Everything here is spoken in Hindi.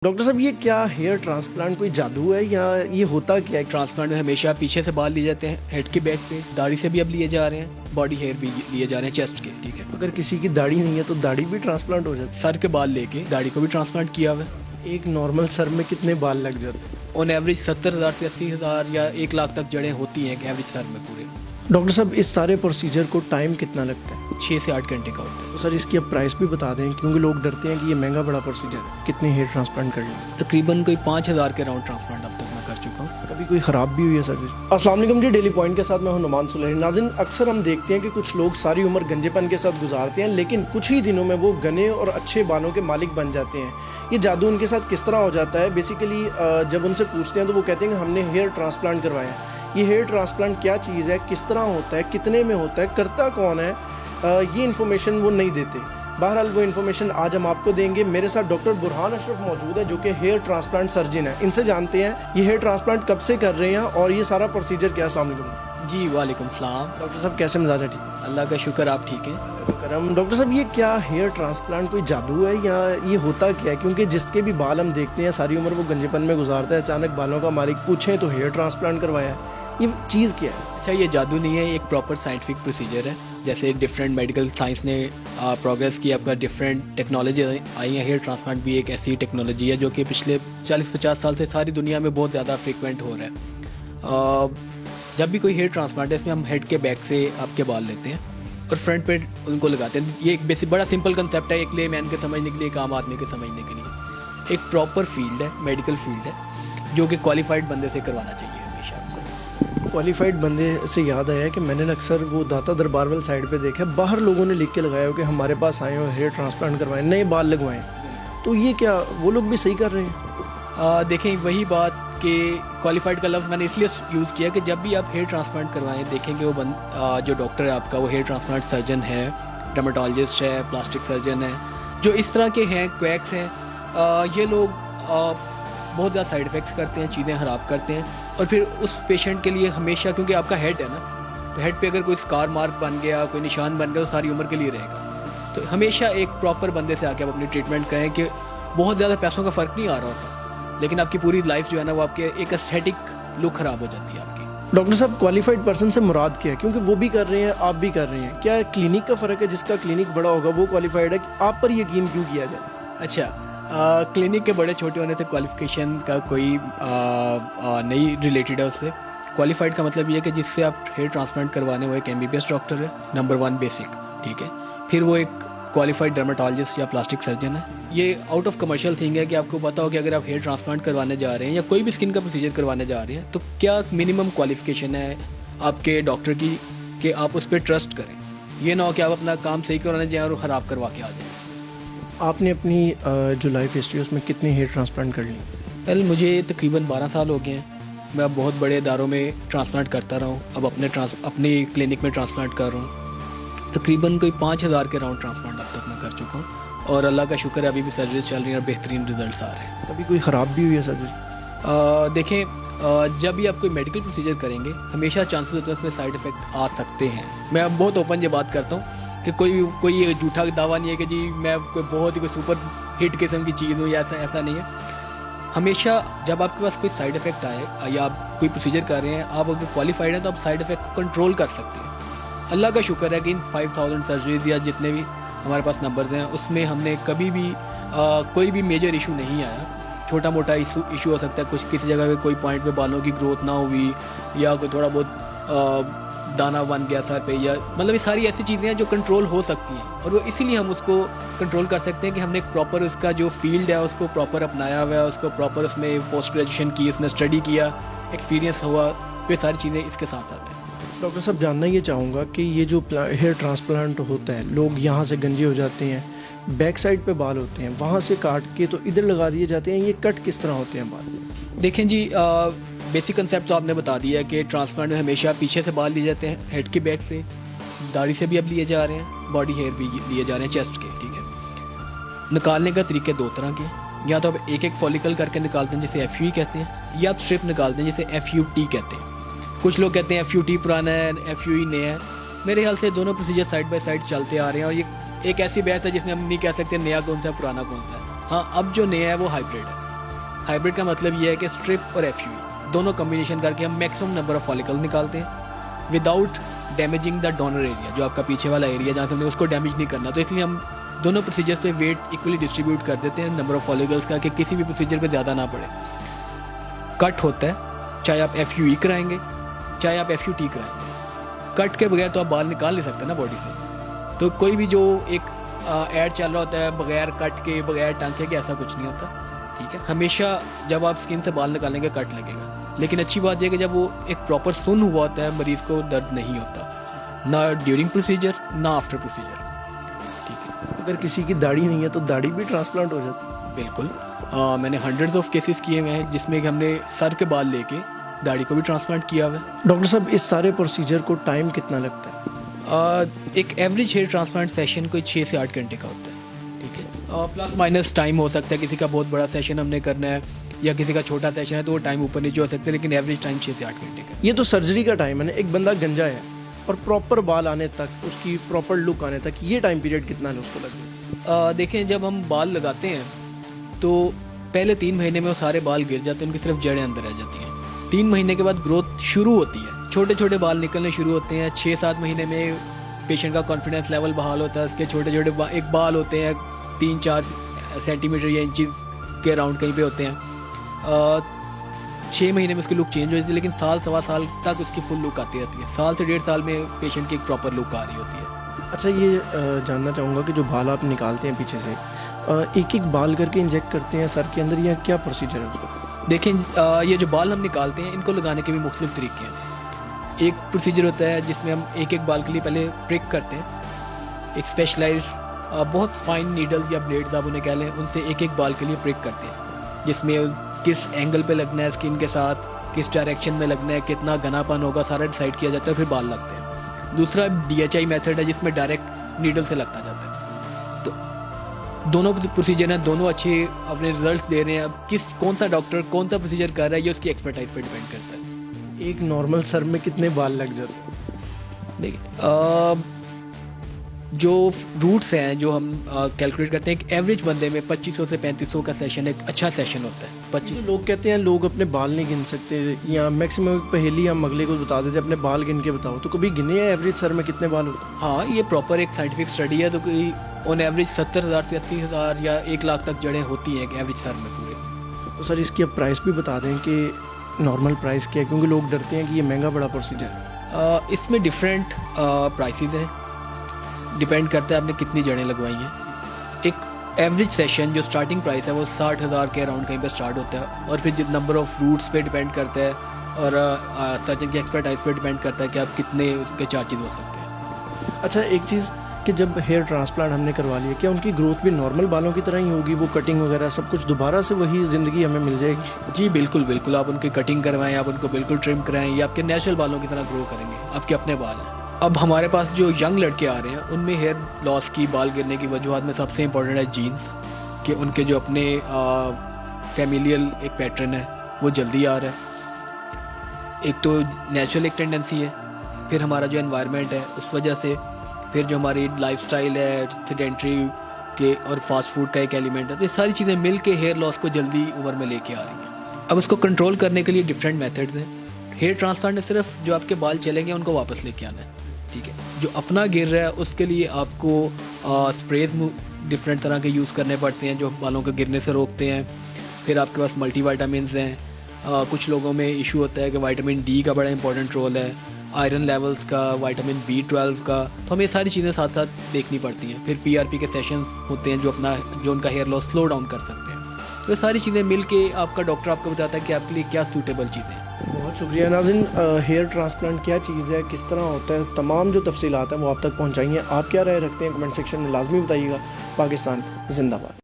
डॉक्टर साहब, ये क्या हेयर ट्रांसप्लांट कोई जादू है या ये होता क्या है? ट्रांसप्लांट में हमेशा पीछे से बाल लिए जाते हैं, हेड के बैक पे, दाढ़ी से भी अब लिए जा रहे हैं, बॉडी हेयर भी लिए जा रहे हैं चेस्ट के। ठीक है, अगर किसी की दाढ़ी नहीं है तो दाढ़ी भी ट्रांसप्लांट हो जाती सर के बाल लेके दाढ़ी को भी ट्रांसप्लांट किया हुआ है। है? एक नॉर्मल सर में कितने बाल लग जाते हैं? ऑन एवरेज 70,000 से 80,000 या 1 लाख तक जड़ें होती हैं एवरेज सर में पूरे। डॉक्टर साहब, इस सारे प्रोसीजर को टाइम कितना लगता है? 6 से 8 घंटे का होता है। तो सर इसकी अब प्राइस भी बता दें, क्योंकि लोग डरते हैं कि ये महंगा बड़ा प्रोसीजर है। कितने हेयर ट्रांसप्लांट कर लें? तकरीबन कोई 5,000 के राउंड ट्रांसप्लांट अब तक मैं कर चुका हूँ। कभी कोई ख़राब भी हुई है सर्जरी? अस्सलाम वालेकुम जी, डेली पॉइंट के साथ मैं हूं नुमान सुलैही। नाज़रीन, अक्सर हम देखते हैं कि कुछ लोग सारी उम्र गंजेपन के साथ गुजारते हैं, लेकिन कुछ ही दिनों में वो घने और अच्छे बालों के मालिक बन जाते हैं। ये जादू उनके साथ किस तरह हो जाता है? बेसिकली जब उनसे पूछते हैं तो वो कहते हैं कि हमने हेयर ट्रांसप्लांट करवाया है। ये हेयर ट्रांसप्लांट क्या चीज़ है, किस तरह होता है, कितने में होता है, करता कौन है, ये इन्फॉर्मेशन वो नहीं देते। बहरहाल वो इन्फॉर्मेशन आज हम आपको देंगे। मेरे साथ डॉक्टर बुरहान अशरफ मौजूद है, जो कि हेयर ट्रांसप्लांट सर्जन है। इनसे जानते हैं ये हेयर ट्रांसप्लांट कब से कर रहे हैं और ये सारा प्रोसीजर क्या है। अस्सलाम वालेकुम जी वालेकुम सलाम। डॉक्टर साहब, कैसे मिजाज है? ठीक है, अल्लाह का शुक्र, आप ठीक हैं? करम। डॉक्टर साहब, ये क्या हेयर ट्रांसप्लांट कोई जादू है या ये होता क्या है? क्योंकि जिसके भी बाल हम देखते हैं सारी उम्र वो गंजेपन में गुजारता है, अचानक बालों का मालिक पूछें तो हेयर ट्रांसप्लांट करवाया है। ये चीज़ क्या है? अच्छा, ये जादू नहीं है, ये एक प्रॉपर साइंटिफिक प्रोसीजर है। जैसे डिफरेंट मेडिकल साइंस ने प्रोग्रेस की, आपका डिफरेंट टेक्नोलॉजी आई है। हेयर ट्रांसप्लांट भी एक ऐसी टेक्नोलॉजी है जो कि पिछले 40-50 साल से सारी दुनिया में बहुत ज़्यादा फ्रीक्वेंट हो रहा है। जब भी कोई हेयर ट्रांसप्लांट है, इसमें हम हेड के बैक से आपके बाल लेते हैं और फ्रंट पे उनको लगाते हैं। ये एक बेसिक बड़ा सिंपल कंसेप्ट है, एक ले मैन के समझने के लिए, एक आम आदमी के समझने के लिए। एक प्रॉपर फील्ड है, मेडिकल फील्ड है, जो कि क्वालिफाइड बंदे से करवाना चाहिए हमेशा। क्वालिफाइड बंदे से याद आया कि मैंने अक्सर वो दाता दरबार वाली साइड पे देखा, बाहर लोगों ने लिख के लगाया हो कि हमारे पास आए और हेयर ट्रांसप्लांट करवाएं, नए बाल लगवाएं। तो ये क्या वो लोग भी सही कर रहे हैं? देखें, वही बात कि क्वालिफाइड का लफ्ज़ मैंने इसलिए यूज़ किया कि जब भी आप हेयर ट्रांसप्लांट करवाएं, देखें कि वो जो डॉक्टर है आपका, वो हेयर ट्रांसप्लांट सर्जन है, डर्मेटोलॉजिस्ट है, प्लास्टिक सर्जन है, जो इस तरह के हैं, क्वैक्स हैं। ये लोग बहुत ज़्यादा साइड इफ़ेक्ट्स करते हैं, चीज़ें ख़राब करते हैं। और फिर उस पेशेंट के लिए हमेशा, क्योंकि आपका हेड है ना, तो हेड पे अगर कोई स्कार मार्क बन गया, कोई निशान बन गया, तो सारी उम्र के लिए रहेगा। तो हमेशा एक प्रॉपर बंदे से आके आप अपनी ट्रीटमेंट करें कि बहुत ज़्यादा पैसों का फ़र्क नहीं आ रहा होता, लेकिन आपकी पूरी लाइफ जो है ना, वो आपके एक एस्थेटिक लुक ख़राब हो जाती है आपकी। डॉक्टर साहब, क्वालिफाइड पर्सन से मुराद क्या है? क्योंकि वो भी कर रहे हैं, आप भी कर रहे हैं। क्या क्लिनिक का फ़र्क है? जिसका क्लिनिक बड़ा होगा वो क्वालिफाइड है? आप पर यकीन क्यों किया जाए? अच्छा, क्लिनिक के बड़े छोटे होने से क्वालिफिकेशन का कोई नहीं रिलेटेड है उससे। क्वालिफाइड का मतलब ये है कि जिससे आप हेयर ट्रांसप्लांट करवाने, वो एक MBBS डॉक्टर है, नंबर 1 बेसिक, ठीक है। फिर वो एक क्वालिफाइड डर्मेटोलॉजिस्ट या प्लास्टिक सर्जन है। ये आउट ऑफ कमर्शियल थिंग है कि आपको पता हो कि अगर आप हेयर ट्रांसप्लांट करवाने जा रहे हैं या कोई भी स्किन का प्रोसीजर करवाने जा रहे हैं, तो क्या मिनिमम क्वालिफिकेशन है आपके डॉक्टर की कि आप उस पर ट्रस्ट करें। ये ना हो कि आप अपना काम सही करवाने जाएँ और ख़राब करवा के आ जाएँ। आपने अपनी जो लाइफ हिस्ट्री है उसमें कितने हेयर ट्रांसप्लांट कर ली? वेल, मुझे तकरीबन 12 साल हो गए हैं। मैं अब बहुत बड़े इदारों में ट्रांसप्लांट करता रहा हूँ, अब अपने क्लिनिक में ट्रांसप्लांट कर रहा हूँ। तकरीबन कोई 5,000 के राउंड ट्रांसप्लांट अब तक मैं कर चुका हूँ और अल्लाह का शुक्र है अभी भी सर्जरी चल रही है और बेहतरीन रिजल्ट्स आ रहे हैं। कभी कोई ख़राब भी हुई है सर्जरी? देखें, जब भी आप कोई मेडिकल प्रोसीजर करेंगे, हमेशा चांसेस होते हैं उसमें साइड इफ़ेक्ट आ सकते हैं। मैं अब बहुत ओपन ये बात करता हूँ कि कोई ये झूठा दावा नहीं है कि जी मैं कोई बहुत ही कोई सुपर हिट किस्म की चीज़ हूँ या ऐसा नहीं है। हमेशा जब आपके पास कोई साइड इफ़ेक्ट आए या आप कोई प्रोसीजर कर रहे हैं, आप अगर क्वालिफाइड हैं तो आप साइड इफ़ेक्ट को कंट्रोल कर सकते हैं। अल्लाह का शुक्र है कि इन 5,000 सर्जरीज या जितने भी हमारे पास नंबर्स हैं, उसमें हमने कभी भी कोई भी मेजर इशू नहीं आया। छोटा मोटा इशू हो सकता है, कुछ किसी जगह पे कोई पॉइंट पे बालों की ग्रोथ ना हुई या कोई थोड़ा बहुत दाना बन गया सर पे, या मतलब ये सारी ऐसी चीज़ें हैं जो कंट्रोल हो सकती हैं और वो इसीलिए हम उसको कंट्रोल कर सकते हैं कि हमने एक प्रॉपर उसका जो फील्ड है उसको प्रॉपर अपनाया हुआ है, उसको प्रॉपर उसमें पोस्ट ग्रेजुएशन की, उसमें स्टडी किया, एक्सपीरियंस हुआ, ये सारी चीज़ें इसके साथ आती हैं। डॉक्टर साहब, जानना ये चाहूँगा कि ये जो हेयर ट्रांसप्लांट होता है, लोग यहाँ से गंजे हो जाते हैं, बैक साइड पे बाल होते हैं, वहाँ से काट के तो इधर लगा दिए जाते हैं, ये कट किस तरह होते हैं बाल? देखें जी, बेसिक कंसेप्ट तो आपने बता दिया है कि ट्रांसप्लांट में हमेशा पीछे से बाल लिए जाते हैं, हेड के बैक से, दाढ़ी से भी अब लिए जा रहे हैं, बॉडी हेयर भी लिए जा रहे हैं चेस्ट के, ठीक है। निकालने का तरीके 2 तरह के, या तो आप एक फॉलिकल करके निकालते हैं जिसे FUE कहते हैं, या आप स्ट्रिप निकालते हैं जिसे FUT कहते हैं। कुछ लोग कहते हैं FUT पुराना है, FUE नया है। मेरे ख्याल से दोनों प्रोसीजर साइड बाय साइड चलते आ रहे हैं और ये एक ऐसी बहस है जिसमें हम नहीं कह सकते नया कौन सा है, पुराना कौन सा है। हाँ, अब जो नया है वो हाइब्रिड है। हाइब्रिड का मतलब ये है कि स्ट्रिप और FUE दोनों कम्बिनेशन करके हम मैक्सिमम नंबर ऑफ फॉलिकल निकालते हैं without damaging the donor area, जो आपका पीछे वाला एरिया जहाँ से हमने उसको डैमेज नहीं करना। तो इसलिए हम दोनों प्रोसीजर्स पे वेट इक्वली डिस्ट्रीब्यूट कर देते हैं नंबर ऑफ फॉलिकल्स का, कि किसी भी प्रोसीजर पे ज़्यादा ना पड़े। कट होता है, चाहे आप FUE कराएंगे चाहे आप FUT कराएंगे, कट के बगैर तो आप बाल निकाल नहीं सकते ना बॉडी से। तो कोई भी जो एक ऐड चल रहा होता है बगैर कट के बगैर टांके के, ऐसा कुछ नहीं होता, ठीक है। हमेशा जब आप स्किन से बाल निकालेंगे कट लगेगा, लेकिन अच्छी बात यह है कि जब वो एक प्रॉपर सुन हुआ होता है मरीज़ को दर्द नहीं होता, ना ड्यूरिंग प्रोसीजर ना आफ्टर प्रोसीजर, ठीक है। अगर किसी की दाढ़ी नहीं है तो दाढ़ी भी ट्रांसप्लांट हो जाती है? बिल्कुल, मैंने हंड्रेड्स ऑफ केसेस किए हुए हैं जिसमें कि हमने सर के बाल लेके दाढ़ी को भी ट्रांसप्लांट किया हुआ है। डॉक्टर साहब, इस सारे प्रोसीजर को टाइम कितना लगता है? एक एवरेज हेयर ट्रांसप्लांट सेशन कोई 6 से 8 घंटे का होता है, ठीक है। प्लस माइनस टाइम हो सकता है, किसी का बहुत बड़ा सेशन हमने करना है या किसी का छोटा सेशन है तो वो टाइम ऊपर नीचे हो सकता है, लेकिन एवरेज टाइम 6 से 8 घंटे का। ये तो सर्जरी का टाइम है ना, एक बंदा गंजा है और प्रॉपर बाल आने तक, उसकी प्रॉपर लुक आने तक, ये टाइम पीरियड कितना है उसको लगता है? देखें, जब हम बाल लगाते हैं तो पहले 3 महीने में वो सारे बाल गिर जाते हैं, उनकी सिर्फ जड़ें अंदर रह जाती हैं। 3 महीने के बाद ग्रोथ शुरू होती है, छोटे छोटे बाल निकलने शुरू होते हैं। 6-7 महीने में पेशेंट का कॉन्फिडेंस लेवल बहाल होता है, उसके छोटे छोटे एक बाल होते हैं 3-4 सेंटीमीटर या इंचज़ के अराउंड कहीं पे होते हैं। 6 महीने में उसकी लुक चेंज हो जाती है, लेकिन साल सवा साल तक उसकी फुल लुक आती रहती है। साल से 1.5 साल में पेशेंट की एक प्रॉपर लुक आ रही होती है। अच्छा, ये जानना चाहूँगा कि जो बाल आप निकालते हैं पीछे से, एक एक बाल करके इंजेक्ट करते हैं सर के अंदर, या क्या प्रोसीजर है? देखें, ये जो बाल हम निकालते हैं इनको लगाने के भी मुख्तलिफ तरीके हैं। एक प्रोसीजर होता है जिसमें हम एक एक बाल के लिए पहले प्रिक करते हैं, एक स्पेशलाइज बहुत फाइन नीडल्स या ब्लेड्स आप उन्हें कह लें, उनसे एक एक बाल के लिए प्रिक करते हैं, जिसमें किस एंगल पे लगना है स्किन के साथ, किस डायरेक्शन में लगना है, कितना घनापन होगा, सारा डिसाइड किया जाता है, फिर बाल लगते हैं। दूसरा DHI मेथड है जिसमें डायरेक्ट नीडल से लगता जाता है। तो दोनों प्रोसीजर हैं, दोनों अच्छे अपने रिजल्ट्स दे रहे हैं। अब कौन सा डॉक्टर कौन सा प्रोसीजर कर रहा है ये उसकी एक्सपर्टाइज पर डिपेंड करता है। एक नॉर्मल सर में कितने बाल लग जाते हैं? देखिए, जो रूट्स हैं जो हम कैलकुलेट करते हैं, एक एवरेज बंदे में 2500 से 3500 का सेशन एक अच्छा सेशन होता है। 25 लोग कहते हैं लोग अपने बाल नहीं गिन सकते, या मैक्सिमम पहली हम अगले को बता देते अपने बाल गिन के बताओ, तो कभी गिने हैं एवरेज सर में कितने बाल होते हैं? हाँ, ये प्रॉपर एक साइंटिफिक स्टडी है। तो कोई ऑन एवरेज 70,000 से 80,000 या 1 लाख तक जड़ें होती हैं एक एवरेज सर में पूरे। तो सर, इसकी अब प्राइस भी बता दें कि नॉर्मल प्राइस क्या है, क्योंकि लोग डरते हैं कि ये महंगा बड़ा प्रोसीजर है। इसमें डिफरेंट प्राइसेस हैं, डिपेंड करता है आपने कितनी जड़ें लगवाई हैं। एक एवरेज सेशन जो स्टार्टिंग प्राइस है वो 60,000 के अराउंड कहीं पे स्टार्ट होता है, और फिर नंबर ऑफ रूट्स पे डिपेंड करता है और सर्जन की एक्सपर्टाइज पे डिपेंड करता है कि आप कितने उसके चार्जेस हो सकते हैं। अच्छा, एक चीज़ कि जब हेयर ट्रांसप्लांट हमने करवा लिया, क्या उनकी ग्रोथ भी नॉर्मल बालों की तरह ही होगी? वो कटिंग वगैरह सब कुछ दोबारा से वही ज़िंदगी हमें मिल जाएगी? जी बिल्कुल बिल्कुल, आप उनकी कटिंग करवाएं, आप उनको बिल्कुल ट्रिम कराएं, ये आपके नेचुरल बालों की तरह ग्रो करेंगे, आपके अपने बाल हैं। अब हमारे पास जो यंग लड़के आ रहे हैं उनमें हेयर लॉस की, बाल गिरने की वजूहत में सबसे इंपॉर्टेंट है जीन्स, कि उनके जो अपने फैमिलियल एक पैटर्न है वो जल्दी आ रहा है। एक तो नेचुरल एक टेंडेंसी है, फिर हमारा जो एनवायरनमेंट है उस वजह से, फिर जो हमारी लाइफस्टाइल है सेडेंटरी के और फास्ट फूड का एक एलिमेंट है, तो ये सारी चीज़ें मिल के हेयर लॉस को जल्दी उम्र में लेके आ रही हैं। अब उसको कंट्रोल करने के लिए डिफरेंट मेथड्स हैं। हेयर ट्रांसप्लांट में सिर्फ जो आपके बाल चलेंगे उनको वापस लेके आना है, ठीक है। जो अपना गिर रहा है उसके लिए आपको स्प्रेज डिफरेंट तरह के यूज़ करने पड़ते हैं जो बालों के गिरने से रोकते हैं। फिर आपके पास मल्टीविटामिन्स हैं। कुछ लोगों में इशू होता है कि विटामिन डी का बड़ा इंपॉर्टेंट रोल है, आयरन लेवल्स का, विटामिन B12 का, तो हमें सारी चीज़ें साथ साथ देखनी पड़ती हैं। फिर PRP के सेशंस होते हैं जो उनका हेयर लॉस स्लो डाउन कर सकते हैं। तो ये सारी चीज़ें मिल के आपका डॉक्टर आपको बताता है कि आपके लिए क्या सूटेबल चीज़ें हैं। बहुत शुक्रिया नाज़रीन। हेयर ट्रांसप्लांट क्या चीज़ है, किस तरह होता है, तमाम जो तफसीलात हैं वो आप तक पहुँचाएंगे। आप क्या राय रखते हैं कमेंट सेक्शन में लाजमी बताइएगा। पाकिस्तान जिंदाबाद।